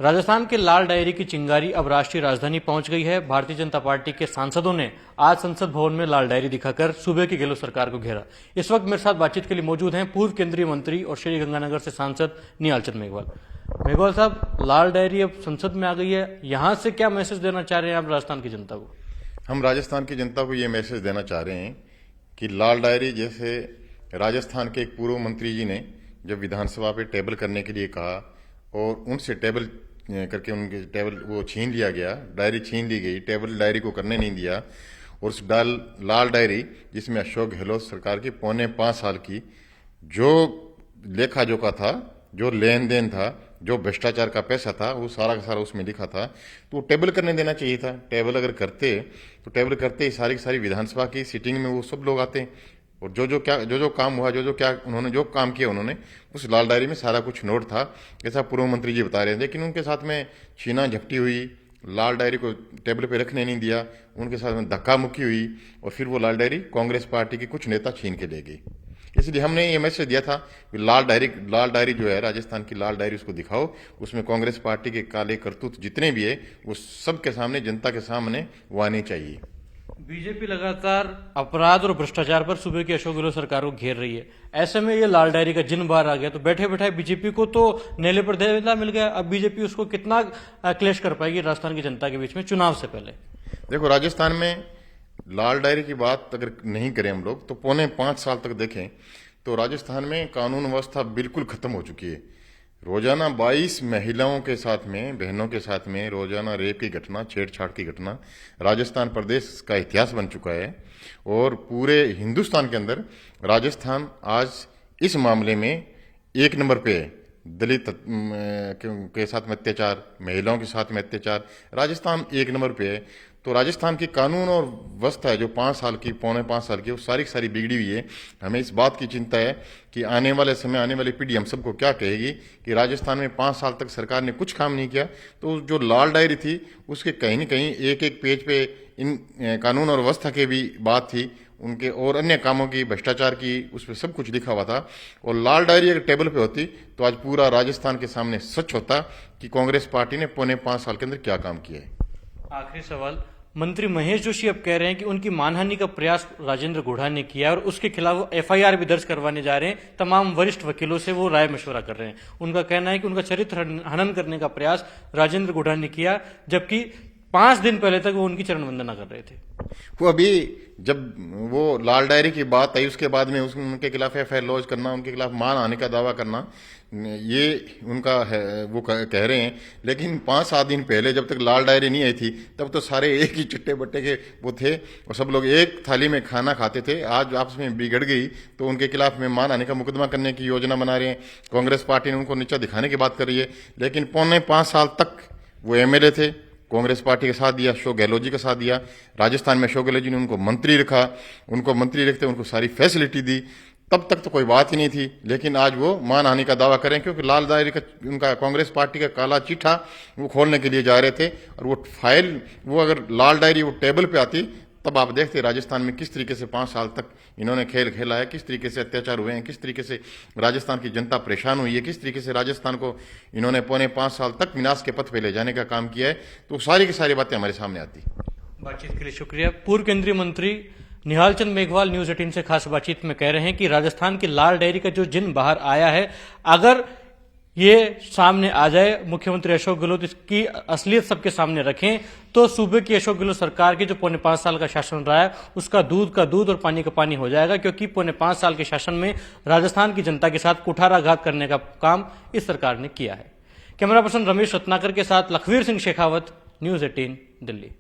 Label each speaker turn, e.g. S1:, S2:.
S1: राजस्थान के लाल डायरी की चिंगारी अब राष्ट्रीय राजधानी पहुंच गई है। भारतीय जनता पार्टी के सांसदों ने आज संसद भवन में लाल डायरी दिखाकर सूबे की गहलोत सरकार को घेरा। इस वक्त मेरे साथ बातचीत के लिए मौजूद हैं पूर्व केंद्रीय मंत्री और श्रीगंगानगर से सांसद निहाल चंद मेघवाल। मेघवाल साहब, लाल डायरी अब संसद में आ गई है, यहां से क्या मैसेज देना चाह रहे हैं आप राजस्थान की जनता को?
S2: हम राजस्थान की जनता को ये मैसेज देना चाह रहे हैं कि लाल डायरी जैसे राजस्थान के एक पूर्व मंत्री जी ने जब विधानसभा पे टेबल करने के लिए कहा और उनसे टेबल करके उनके टेबल वो छीन लिया गया, डायरी छीन ली गई, टेबल डायरी को करने नहीं दिया। और उस लाल डायरी जिसमें अशोक गहलोत सरकार की 5.25 साल की जो लेखा जोखा था, जो लेन देन था, जो भ्रष्टाचार का पैसा था, वो सारा का सारा उसमें लिखा था। तो वो टेबल करने देना चाहिए था। टेबल अगर करते तो टेबल करते ही सारी की सारी विधानसभा की सीटिंग में वो सब लोग आते और जो काम हुआ, उन्होंने जो काम किया, उन्होंने उस लाल डायरी में सारा कुछ नोट था, जैसा पूर्व मंत्री जी बता रहे थे। लेकिन उनके साथ में छीना झपटी हुई, लाल डायरी को टेबल पे रखने नहीं दिया, उनके साथ में धक्का मुक्की हुई और फिर वो लाल डायरी कांग्रेस पार्टी के कुछ नेता छीन के ले गए। इसलिए हमने ये मैसेज दिया था कि लाल डायरी जो है राजस्थान की लाल डायरी, उसको दिखाओ। उसमें कांग्रेस पार्टी के काले करतूत जितने भी है वो सबके सामने, जनता के सामने वो आने चाहिए।
S1: बीजेपी लगातार अपराध और भ्रष्टाचार पर सूबे की अशोक गहलोत सरकार को घेर रही है। ऐसे में ये लाल डायरी का जिन बाहर आ गया तो बैठे बैठाए बीजेपी को तो नेले पर देला मिल गया। अब बीजेपी उसको कितना क्लेश कर पाएगी राजस्थान की जनता के बीच में चुनाव से पहले?
S2: देखो, राजस्थान में लाल डायरी की बात अगर नहीं करें हम लोग तो 5.25 साल तक देखें तो राजस्थान में कानून व्यवस्था बिल्कुल खत्म हो चुकी है। रोजाना 22 महिलाओं के साथ में, बहनों के साथ में रोजाना रेप की घटना, छेड़छाड़ की घटना राजस्थान प्रदेश का इतिहास बन चुका है। और पूरे हिंदुस्तान के अंदर राजस्थान आज इस मामले में 1 नंबर पे है। दलित के साथ में अत्याचार, महिलाओं के साथ में अत्याचार, राजस्थान 1 नंबर पे है। तो राजस्थान की कानून और व्यवस्था है जो 5 साल की, 5.25 साल की, वो सारी सारी बिगड़ी हुई है। हमें इस बात की चिंता है कि आने वाले समय, आने वाली पीढ़ी हम सबको क्या कहेगी कि राजस्थान में 5 साल तक सरकार ने कुछ काम नहीं किया। तो जो लाल डायरी थी उसके कहीं न कहीं एक एक पेज पे इन कानून और व्यवस्था की भी बात थी, उनके और अन्य कामों की, भ्रष्टाचार की, उस पर सब कुछ लिखा हुआ था। और लाल डायरी अगर टेबल पे होती तो आज पूरा राजस्थान के सामने सच होता कि कांग्रेस पार्टी ने 5.25 साल के अंदर क्या काम किया है।
S1: आखिरी सवाल, मंत्री महेश जोशी अब कह रहे हैं कि उनकी मानहानि का प्रयास राजेंद्र गुढ़ा ने किया और उसके खिलाफ वो FIR भी दर्ज करवाने जा रहे हैं। तमाम वरिष्ठ वकीलों से वो राय मशवरा कर रहे हैं। उनका कहना है कि उनका चरित्र हनन करने का प्रयास राजेंद्र गुढ़ा ने किया, जबकि 5 दिन पहले तक वो उनकी चरण वंदना कर रहे थे।
S2: वो अभी जब वो लाल डायरी की बात आई उसके बाद में उनके खिलाफ FIR लॉन्च करना, उनके खिलाफ मान आने का दावा करना, ये उनका है, वो कह रहे हैं। लेकिन 5-7 दिन पहले जब तक लाल डायरी नहीं आई थी तब तो सारे एक ही चिट्टे बट्टे के वो थे और सब लोग एक थाली में खाना खाते थे। आज आपस में बिगड़ गई तो उनके खिलाफ में मान आने का मुकदमा करने की योजना बना रहे हैं। कांग्रेस पार्टी ने उनको नीचा दिखाने की बात कर रही है। लेकिन 5.25 साल तक वो MLA थे, कांग्रेस पार्टी का साथ दिया, अशोक गहलोत जी का साथ दिया। राजस्थान में अशोक गहलोत जी ने उनको मंत्री रखा, उनको मंत्री रखते उनको सारी फैसिलिटी दी। तब तक तो कोई बात ही नहीं थी। लेकिन आज वो मानहानि का दावा करें क्योंकि लाल डायरी का उनका कांग्रेस पार्टी का काला चिट्ठा वो खोलने के लिए जा रहे थे। और वो फाइल, वो अगर लाल डायरी वो टेबल पे आती तब आप देखते राजस्थान में किस तरीके से 5 साल तक इन्होंने खेल खेला है, किस तरीके से अत्याचार हुए हैं, किस तरीके से राजस्थान की जनता परेशान हुई है, किस तरीके से राजस्थान को इन्होंने 5.25 साल तक विनाश के पथ पे ले जाने का काम किया है। तो सारी की सारी बातें हमारे सामने आती।
S1: बातचीत के लिए शुक्रिया। पूर्व केंद्रीय मंत्री निहाल चंद मेघवाल न्यूज 18 से खास बातचीत में कह रहे हैं कि राजस्थान की लाल डायरी का जो जिन बाहर आया है, अगर ये सामने आ जाए, मुख्यमंत्री अशोक गहलोत इसकी असलियत सबके सामने रखें तो सूबे की अशोक गहलोत सरकार की जो 5.25 साल का शासन रहा है उसका दूध का दूध और पानी का पानी हो जाएगा। क्योंकि 5.25 साल के शासन में राजस्थान की जनता के साथ कुठाराघात करने का काम इस सरकार ने किया है। कैमरा पर्सन रमेश रत्नाकर के साथ लखवीर सिंह शेखावत, न्यूज 18 दिल्ली।